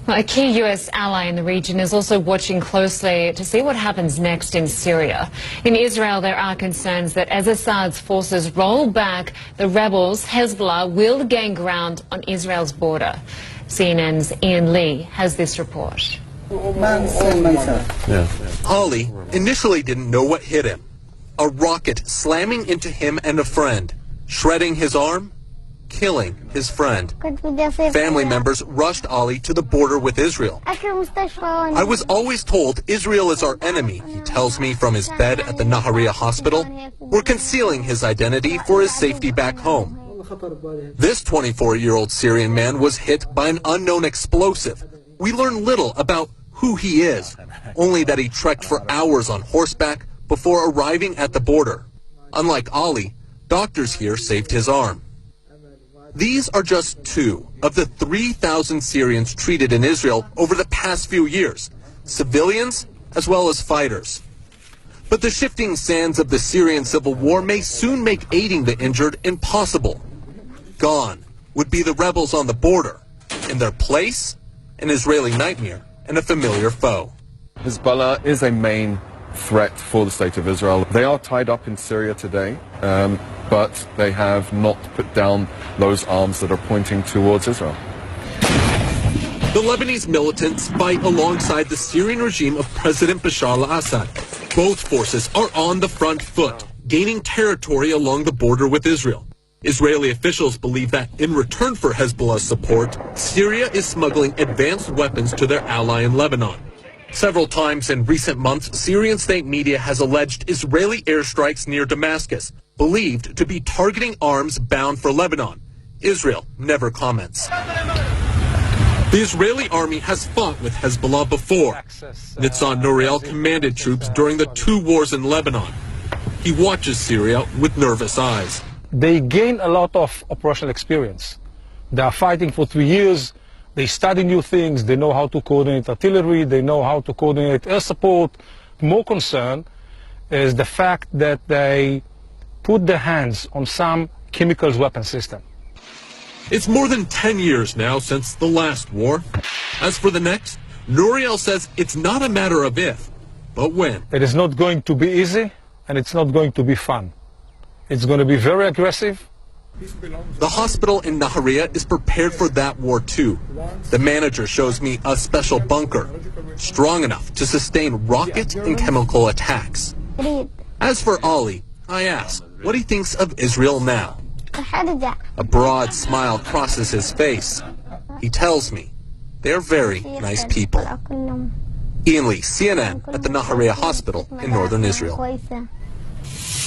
Well, a key U.S. ally in the region is also watching closely to see what happens next in Syria. In Israel, there are concerns that as Assad's forces roll back, the rebels, Hezbollah, will gain ground on Israel's border. CNN's Ian Lee has this report. Ali initially didn't know what hit him. A rocket slamming into him and a friend, shredding his arm, killing his friend. Family members rushed Ali to the border with Israel. I was always told Israel is our enemy, he tells me from his bed at the Nahariya hospital. We're concealing his identity for his safety back home. This 24-year-old Syrian man was hit by an unknown explosive. We learn little about who he is, only that he trekked for hours on horseback before arriving at the border. Unlike Ali, doctors here saved his arm. These are just 2 of the 3,000 Syrians treated in Israel over the past few years, civilians as well as fighters. But the shifting sands of the Syrian civil war may soon make aiding the injured impossible. Gone would be the rebels on the border. In their place, an Israeli nightmare and a familiar foe. Hezbollah is a main threat for the state of Israel. They are tied up in Syria today, but they have not put down those arms that are pointing towards Israel. The Lebanese militants fight alongside the Syrian regime of President Bashar al-Assad. Both forces are on the front foot, gaining territory along the border with Israel. Israeli officials believe that in return for Hezbollah's support, Syria is smuggling advanced weapons to their ally in Lebanon. Several times in recent months, Syrian state media has alleged Israeli airstrikes near Damascus, believed to be targeting arms bound for Lebanon. Israel never comments. The Israeli army has fought with Hezbollah before. Nitzan Nouriel commanded troops during the 2 wars in Lebanon. He watches Syria with nervous eyes. They gain a lot of operational experience. They are fighting for 3 years. They study new things. They know how to coordinate artillery. They know how to coordinate air support. More concern is the fact that they put their hands on some chemical weapon system. It's more than 10 years now since the last war. As for the next, Nouriel says it's not a matter of if, but when. It is not going to be easy, and it's not going to be fun. It's going to be very aggressive. The hospital in Nahariya is prepared for that war too. The manager shows me a special bunker, strong enough to sustain rocket and chemical attacks. As for Ali, I ask what he thinks of Israel now. A broad smile crosses his face. He tells me they're very nice people. Ian Lee, CNN, at the Nahariya Hospital in northern Israel.